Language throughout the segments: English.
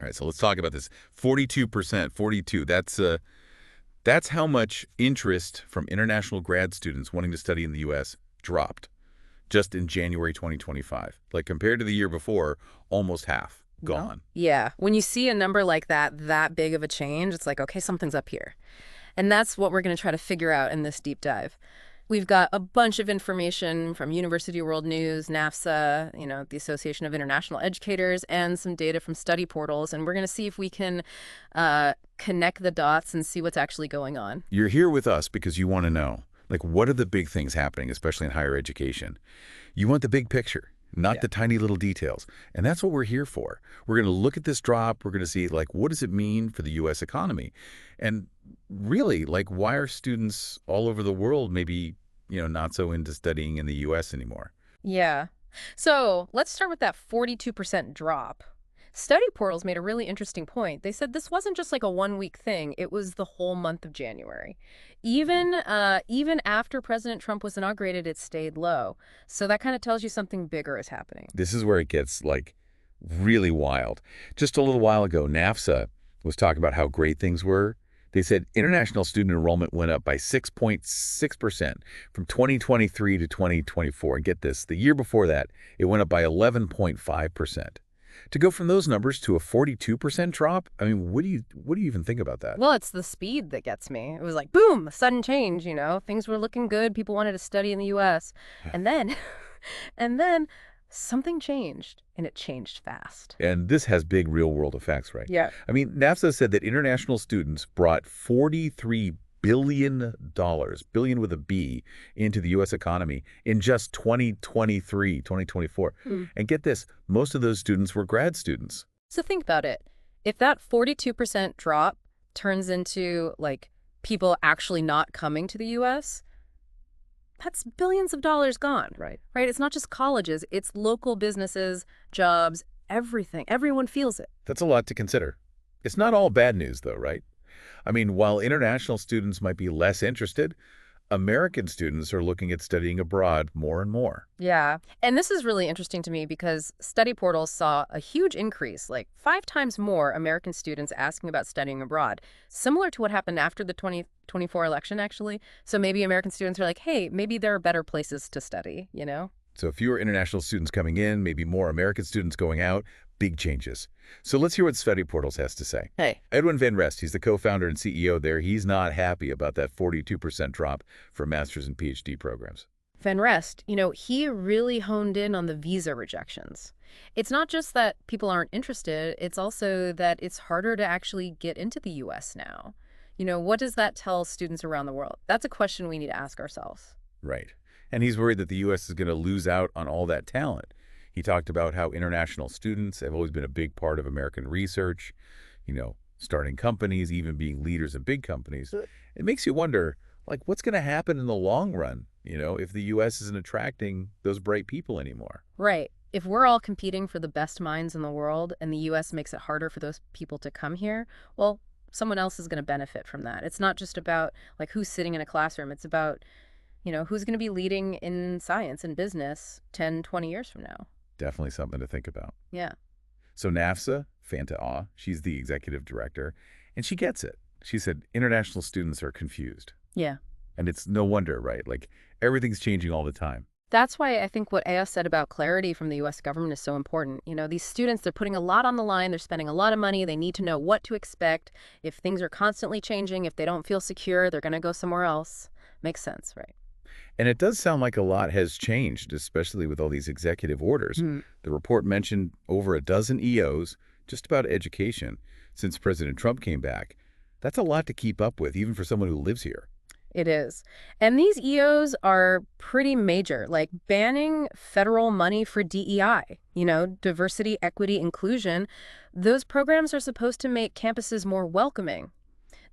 All right, so let's talk about this. 42%, 42. That's how much interest from international grad students wanting to study in the U.S. dropped just in January 2025. Like compared to the year before, almost half gone. Yeah. When you see a number like that big of a change, it's like, okay, something's up here. And that's what we're going to try to figure out in this deep dive. We've got a bunch of information from University World News, NAFSA, the Association of International Educators, and some data from study portals. And we're going to see if we can connect the dots and see what's actually going on. You're here with us because you want to know, like, what are the big things happening, especially in higher education? You want the big picture, not the tiny little details. And that's what we're here for. We're going to look at this drop. We're going to see, like, what does it mean for the U.S. economy? And really, like, why are students all over the world maybe, not so into studying in the U.S. anymore? Yeah. So let's start with that 42% drop. Study portals made a really interesting point. They said this wasn't just like a one-week thing. It was the whole month of January. Even after President Trump was inaugurated, it stayed low. So that kind of tells you something bigger is happening. This is where it gets, like, really wild. Just a little while ago, NAFSA was talking about how great things were. They said international student enrollment went up by 6.6% from 2023 to 2024. And get this, the year before that, it went up by 11.5%. To go from those numbers to a 42% drop, I mean, what do you even think about that? Well, it's the speed that gets me. It was like, boom, sudden change, Things were looking good. People wanted to study in the U.S. And then, and then something changed, and it changed fast. And this has big real-world effects, right? Yeah. I mean, NAFSA said that international students brought $43 billion, billion with a B, into the U.S. economy in just 2023, 2024. And get this, most of those students were grad students. So think about it. If that 42% drop turns into, like, people actually not coming to the U.S., that's billions of dollars gone. Right. It's not just colleges. It's local businesses, jobs, everything. Everyone feels it. That's a lot to consider. It's not all bad news, though, right? I mean, while international students might be less interested, American students are looking at studying abroad more and more. Yeah. And this is really interesting to me because study portals saw a huge increase, like 5 times more American students asking about studying abroad, similar to what happened after the 2024 election, actually. So maybe American students are like, hey, maybe there are better places to study, So fewer international students coming in, maybe more American students going out, big changes. So let's hear what Study Portals has to say. Hey. Edwin Van Rest, he's the co-founder and CEO there. He's not happy about that 42% drop for master's and PhD programs. Van Rest, he really honed in on the visa rejections. It's not just that people aren't interested, it's also that it's harder to actually get into the U.S. now. What does that tell students around the world? That's a question we need to ask ourselves. Right. And he's worried that the U.S. is going to lose out on all that talent. He talked about how international students have always been a big part of American research, starting companies, even being leaders in big companies. It makes you wonder, like, what's going to happen in the long run, if the U.S. isn't attracting those bright people anymore? Right. If we're all competing for the best minds in the world and the U.S. makes it harder for those people to come here, well, someone else is going to benefit from that. It's not just about, like, who's sitting in a classroom. It's about, who's going to be leading in science and business 10, 20 years from now. Definitely something to think about. Yeah. So NAFSA, Fanta Ah, she's the executive director, and she gets it. She said international students are confused. Yeah. And it's no wonder, right? Like, everything's changing all the time. That's why I think what Aya said about clarity from the U.S. government is so important. These students, they're putting a lot on the line. They're spending a lot of money. They need to know what to expect. If things are constantly changing, if they don't feel secure, they're going to go somewhere else. Makes sense, right? And it does sound like a lot has changed, especially with all these executive orders. The report mentioned over a dozen EOs just about education since President Trump came back. That's a lot to keep up with, even for someone who lives here. It is. And these EOs are pretty major, like banning federal money for DEI, diversity, equity, inclusion. Those programs are supposed to make campuses more welcoming.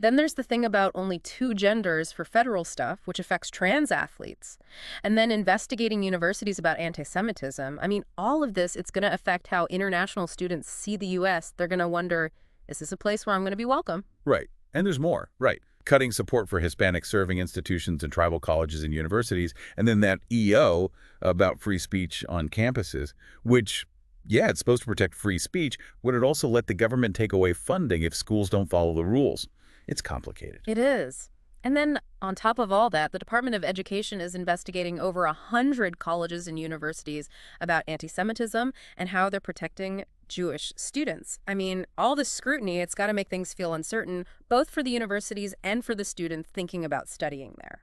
Then there's the thing about only 2 genders for federal stuff, which affects trans athletes. And then investigating universities about anti-Semitism. I mean, all of this, it's going to affect how international students see the U.S. They're going to wonder, is this a place where I'm going to be welcome? Right. And there's more. Right. Cutting support for Hispanic serving institutions and tribal colleges and universities. And then that EO about free speech on campuses, which Yeah, it's supposed to protect free speech. Would it also let the government take away funding if schools don't follow the rules? It's complicated. It is. And then, on top of all that, the Department of Education is investigating over 100 colleges and universities about anti-Semitism and how they're protecting Jewish students. I mean, all this scrutiny, it's got to make things feel uncertain, both for the universities and for the students thinking about studying there.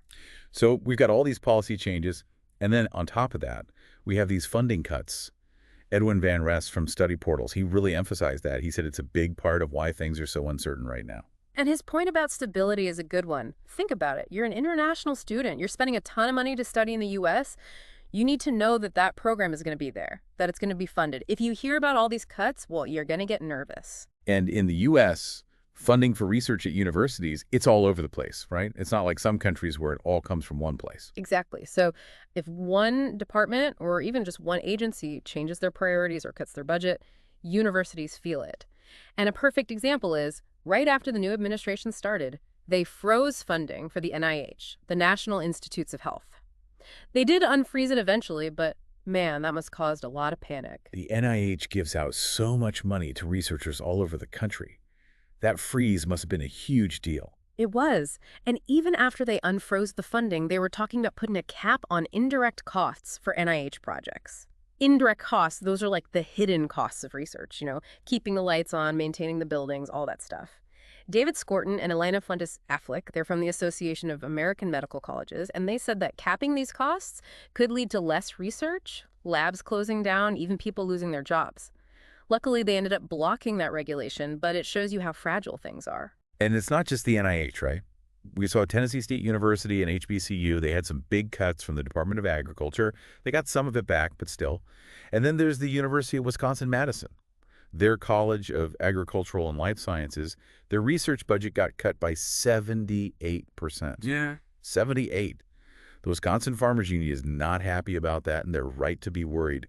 So we've got all these policy changes, and then on top of that, we have these funding cuts. Edwin Van Rest from Study Portals, he really emphasized that. He said it's a big part of why things are so uncertain right now. And his point about stability is a good one. Think about it. You're an international student. You're spending a ton of money to study in the U.S. You need to know that that program is going to be there, that it's going to be funded. If you hear about all these cuts, well, you're going to get nervous. And in the U.S., funding for research at universities, it's all over the place, right? It's not like some countries where it all comes from one place. Exactly. So if one department or even just one agency changes their priorities or cuts their budget, universities feel it. And a perfect example is right after the new administration started, they froze funding for the NIH, the National Institutes of Health. They did unfreeze it eventually, but man, that must have caused a lot of panic. The NIH gives out so much money to researchers all over the country. That freeze must have been a huge deal. It was. And even after they unfroze the funding, they were talking about putting a cap on indirect costs for NIH projects. Indirect costs, those are like the hidden costs of research, keeping the lights on, maintaining the buildings, all that stuff. David Skorton and Elena Fuentes Affleck, they're from the Association of American Medical Colleges, and they said that capping these costs could lead to less research, labs closing down, even people losing their jobs. Luckily, they ended up blocking that regulation, but it shows you how fragile things are. And it's not just the NIH, right? We saw Tennessee State University and HBCU. They had some big cuts from the Department of Agriculture. They got some of it back, but still. And then there's the University of Wisconsin-Madison. Their College of Agricultural and Life Sciences, their research budget got cut by 78%. Yeah. 78. The Wisconsin Farmers Union is not happy about that, and they're right to be worried.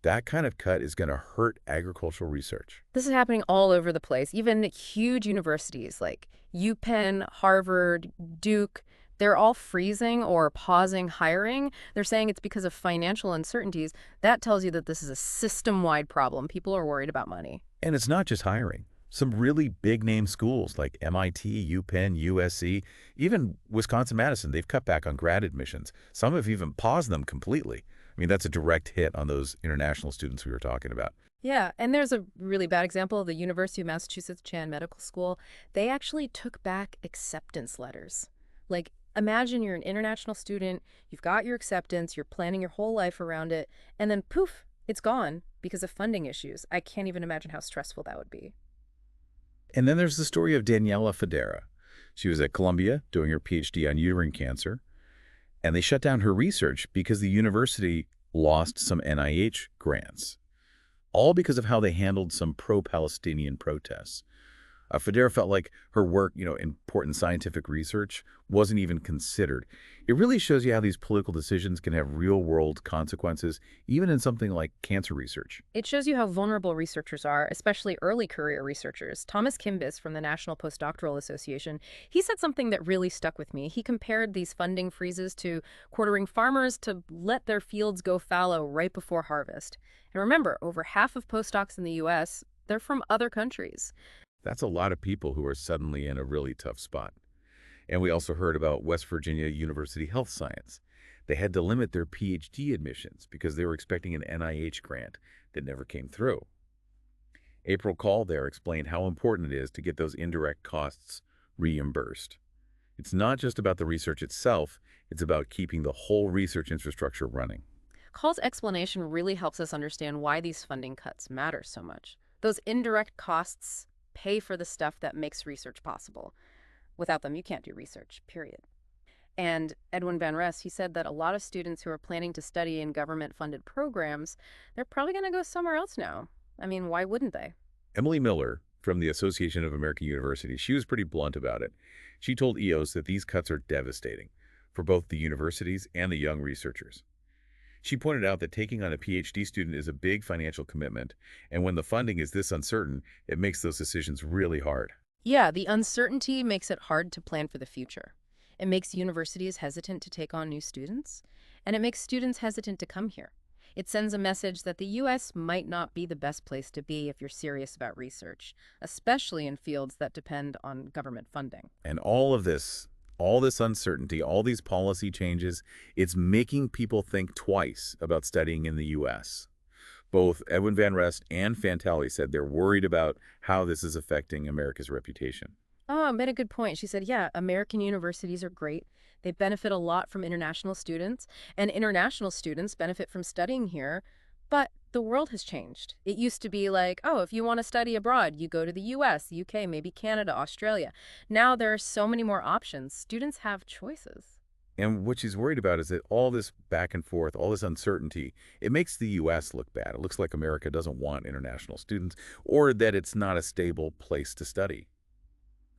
That kind of cut is going to hurt agricultural research. This is happening all over the place. Even huge universities like UPenn, Harvard, Duke, they're all freezing or pausing hiring. They're saying it's because of financial uncertainties. That tells you that this is a system-wide problem. People are worried about money. And it's not just hiring. Some really big-name schools like MIT, UPenn, USC, even Wisconsin-Madison, they've cut back on grad admissions. Some have even paused them completely. I mean, that's a direct hit on those international students we were talking about. Yeah, and there's a really bad example. The University of Massachusetts Chan Medical School, they actually took back acceptance letters. Like, imagine you're an international student, you've got your acceptance, you're planning your whole life around it, and then poof, it's gone because of funding issues. I can't even imagine how stressful that would be. And then there's the story of Daniela Federa. She was at Columbia doing her PhD on uterine cancer, and they shut down her research because the university lost some NIH grants, all because of how they handled some pro-Palestinian protests. Federa felt like her work, important scientific research, wasn't even considered. It really shows you how these political decisions can have real-world consequences, even in something like cancer research. It shows you how vulnerable researchers are, especially early career researchers. Thomas Kimbis from the National Postdoctoral Association, he said something that really stuck with me. He compared these funding freezes to ordering farmers to let their fields go fallow right before harvest. And remember, over half of postdocs in the U.S., they're from other countries. That's a lot of people who are suddenly in a really tough spot. And we also heard about West Virginia University Health Science. They had to limit their PhD admissions because they were expecting an NIH grant that never came through. April Call there explained how important it is to get those indirect costs reimbursed. It's not just about the research itself, it's about keeping the whole research infrastructure running. Call's explanation really helps us understand why these funding cuts matter so much. Those indirect costs pay for the stuff that makes research possible. Without them, you can't do research, period. And Edwin Van Rest, he said that a lot of students who are planning to study in government-funded programs, they're probably going to go somewhere else now. I mean, why wouldn't they? Emily Miller from the Association of American Universities, she was pretty blunt about it. She told EOS that these cuts are devastating for both the universities and the young researchers. She pointed out that taking on a PhD student is a big financial commitment, and when the funding is this uncertain, it makes those decisions really hard. Yeah, the uncertainty makes it hard to plan for the future. It makes universities hesitant to take on new students, and it makes students hesitant to come here. It sends a message that the U.S. might not be the best place to be if you're serious about research, especially in fields that depend on government funding. And all this uncertainty, all these policy changes, it's making people think twice about studying in the U.S. Both Edwin Van Rest and Fantali said they're worried about how this is affecting America's reputation. Oh, made a good point. She said, yeah, American universities are great. They benefit a lot from international students, and international students benefit from studying here. But the world has changed. It used to be like, oh, if you want to study abroad, you go to the US, the UK, maybe Canada, Australia. Now there are so many more options. Students have choices. And what she's worried about is that all this back and forth, all this uncertainty, it makes the U.S. look bad. It looks like America doesn't want international students or that it's not a stable place to study.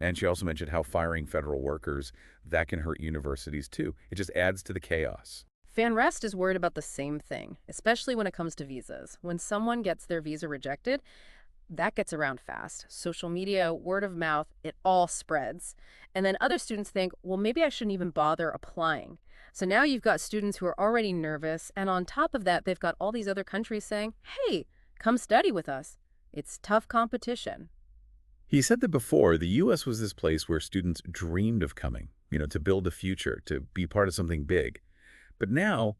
And she also mentioned how firing federal workers, that can hurt universities too. It just adds to the chaos. Van Rest is worried about the same thing, especially when it comes to visas. When someone gets their visa rejected, that gets around fast. Social media, word of mouth, it all spreads. And then other students think, well, maybe I shouldn't even bother applying. So now you've got students who are already nervous, and on top of that, they've got all these other countries saying, hey, come study with us. It's tough competition. He said that before, the U.S. was this place where students dreamed of coming, to build a future, to be part of something big. But now,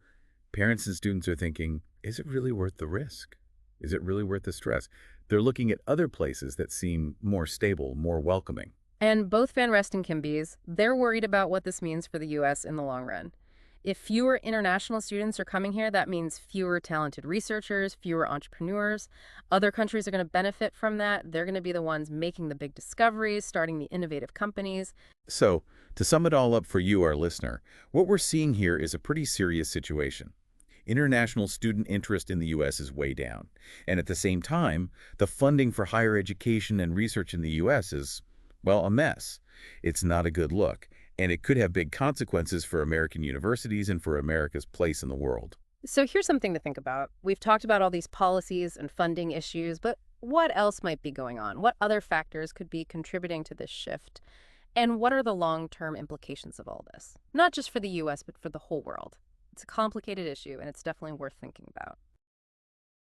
parents and students are thinking, is it really worth the risk? Is it really worth the stress? They're looking at other places that seem more stable, more welcoming. And both Van Rest and Kimby's, they're worried about what this means for the U.S. in the long run. If fewer international students are coming here, that means fewer talented researchers, fewer entrepreneurs. Other countries are going to benefit from that. They're going to be the ones making the big discoveries, starting the innovative companies. So, to sum it all up for you, our listener, what we're seeing here is a pretty serious situation. International student interest in the U.S. is way down. And at the same time, the funding for higher education and research in the U.S. is, well, a mess. It's not a good look, and it could have big consequences for American universities and for America's place in the world. So here's something to think about. We've talked about all these policies and funding issues, but what else might be going on? What other factors could be contributing to this shift? And what are the long-term implications of all this? Not just for the U.S., but for the whole world. It's a complicated issue, and it's definitely worth thinking about.